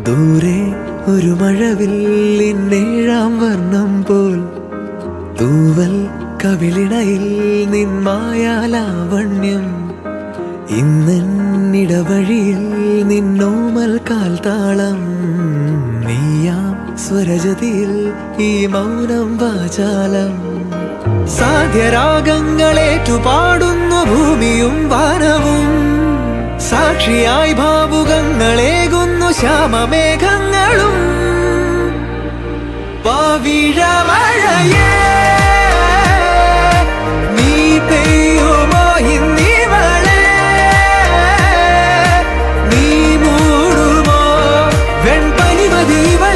ദൂരെ ഒരു മഴവില്ലിന്നേഴാം വർണ്ണം പോൽ തൂവൽ കവിളിണയിൽ നിന്മായാലാവണ്യം ഇന്നിടവഴിയിൽ നിന്നോമൽ കാൽത്താളം നീയാം സ്വരജതിയിൽ ഈ മൗനം വാചാലം സാധ്യരാഗങ്ങളേറ്റുപാടുന്നു ഭൂമിയും വാനവും സാക്ഷിയായി ഭാവുകങ്ങളേകുന്നു ശ്യാമമേഘങ്ങളും പവിഴമഴയേ നീ പെയ്യുമോ ഇന്നിവളെ നീ മൂടുമോ വെൺപനിമതിവളെ